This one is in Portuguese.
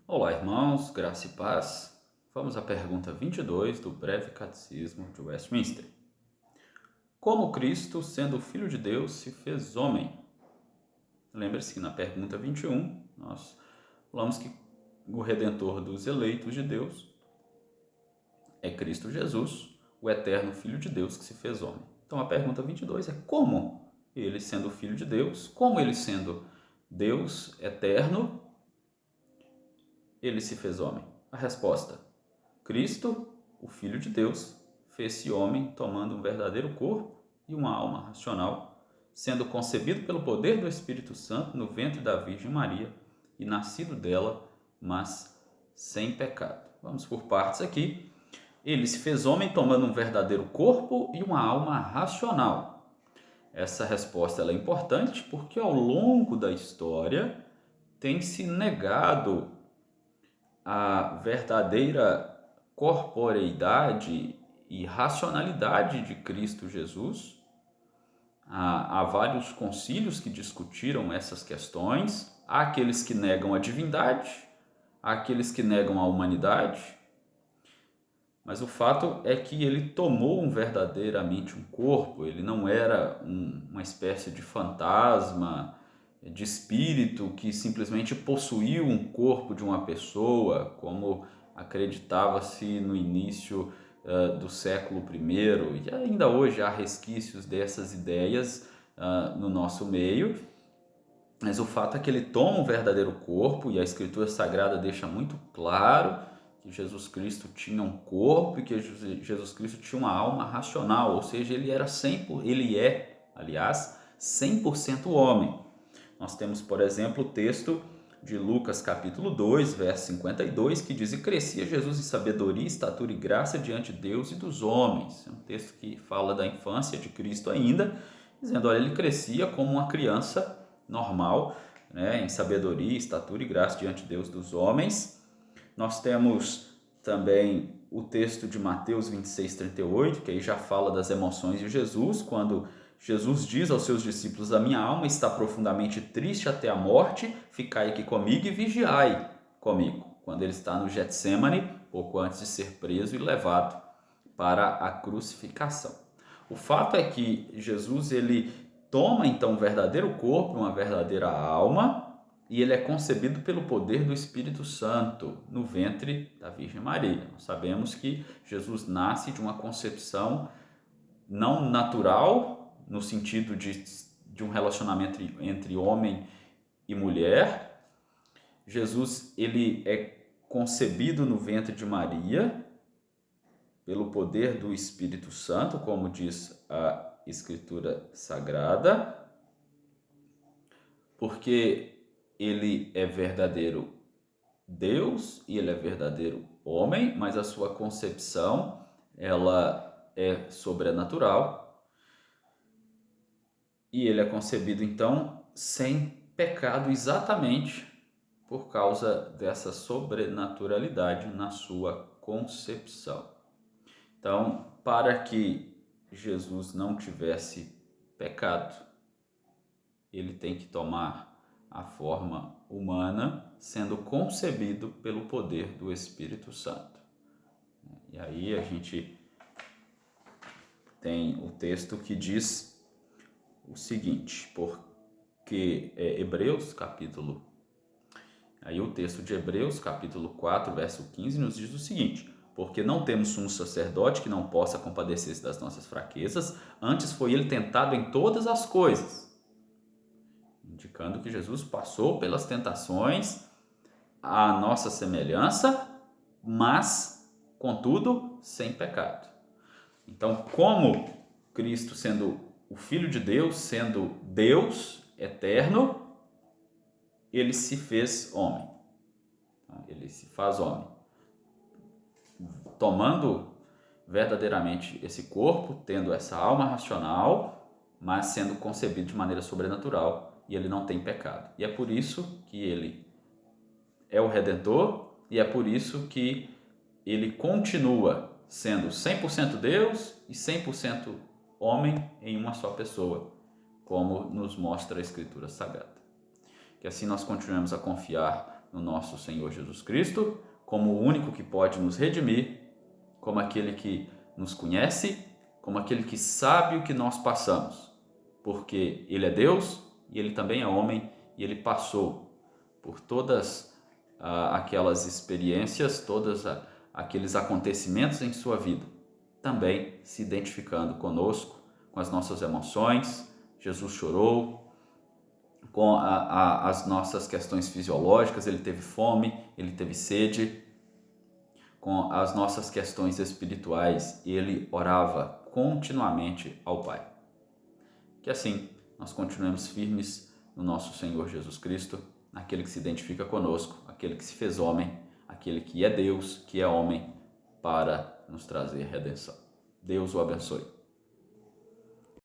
Olá, irmãos, graça e paz. Vamos à pergunta 22 do Breve Catecismo de Westminster. Como Cristo, sendo Filho de Deus, se fez homem? Lembre-se que na pergunta 21 nós falamos que o Redentor dos eleitos de Deus é Cristo Jesus, o eterno Filho de Deus que se fez homem. Então a pergunta 22 é como ele sendo Filho de Deus, como ele sendo Deus eterno, ele se fez homem? A resposta: Cristo, o Filho de Deus, fez-se homem tomando um verdadeiro corpo e uma alma racional, sendo concebido pelo poder do Espírito Santo no ventre da Virgem Maria e nascido dela, mas sem pecado. Vamos por partes aqui. Ele se fez homem tomando um verdadeiro corpo e uma alma racional. Essa resposta é importante porque ao longo da história tem se negado a verdadeira corporeidade e racionalidade de Cristo Jesus. Há vários concílios que discutiram essas questões. Há aqueles que negam a divindade, há aqueles que negam a humanidade, mas o fato é que ele tomou verdadeiramente um corpo, ele não era uma espécie de fantasma, de espírito que simplesmente possuía um corpo de uma pessoa, como acreditava-se no início do século I, e ainda hoje há resquícios dessas ideias no nosso meio, mas o fato é que ele toma um verdadeiro corpo, e a Escritura Sagrada deixa muito claro que Jesus Cristo tinha um corpo e que Jesus Cristo tinha uma alma racional, ou seja, ele é, aliás, 100% homem. Nós temos, por exemplo, o texto de Lucas capítulo 2, verso 52, que diz: "E crescia Jesus em sabedoria, estatura e graça diante de Deus e dos homens." É um texto que fala da infância de Cristo ainda, dizendo, olha, ele crescia como uma criança normal, né, em sabedoria, estatura e graça diante de Deus e dos homens. Nós temos também o texto de Mateus 26, 38, que aí já fala das emoções de Jesus, quando Jesus diz aos seus discípulos: "A minha alma está profundamente triste até a morte, ficai aqui comigo e vigiai comigo." Quando ele está no Getsêmani, pouco antes de ser preso e levado para a crucificação. O fato é que Jesus ele toma então um verdadeiro corpo, uma verdadeira alma, e ele é concebido pelo poder do Espírito Santo no ventre da Virgem Maria. Nós sabemos que Jesus nasce de uma concepção não natural, no sentido de um relacionamento entre homem e mulher. Jesus ele é concebido no ventre de Maria pelo poder do Espírito Santo, como diz a Escritura Sagrada, porque ele é verdadeiro Deus e ele é verdadeiro homem, mas a sua concepção ela é sobrenatural e ele é concebido então sem pecado, exatamente por causa dessa sobrenaturalidade na sua concepção. Então, para que Jesus não tivesse pecado, ele tem que tomar a forma humana, sendo concebido pelo poder do Espírito Santo. E aí a gente tem o texto que diz o seguinte, porque Hebreus capítulo... Aí o texto de Hebreus capítulo 4, verso 15 nos diz o seguinte: "Porque não temos sumo sacerdote que não possa compadecer-se das nossas fraquezas, antes foi ele tentado em todas as coisas." Indicando que Jesus passou pelas tentações à nossa semelhança, mas, contudo, sem pecado. Então, como Cristo, sendo o Filho de Deus, sendo Deus eterno, ele se fez homem. Ele se faz homem, tomando verdadeiramente esse corpo, tendo essa alma racional, mas sendo concebido de maneira sobrenatural, e ele não tem pecado. E é por isso que ele é o Redentor, e é por isso que ele continua sendo 100% Deus e 100% homem em uma só pessoa, como nos mostra a Escritura Sagrada. Que assim nós continuemos a confiar no nosso Senhor Jesus Cristo, como o único que pode nos redimir, como aquele que nos conhece, como aquele que sabe o que nós passamos, porque Ele é Deus e Ele também é homem e Ele passou por todas aquelas experiências, todos aqueles acontecimentos em sua vida, também se identificando conosco, com as nossas emoções. Jesus chorou, com as nossas questões fisiológicas, Ele teve fome, Ele teve sede, com as nossas questões espirituais, Ele orava continuamente ao Pai. Que assim nós continuemos firmes no nosso Senhor Jesus Cristo, aquele que se identifica conosco, aquele que se fez homem, aquele que é Deus, que é homem, para nos trazer redenção. Deus o abençoe.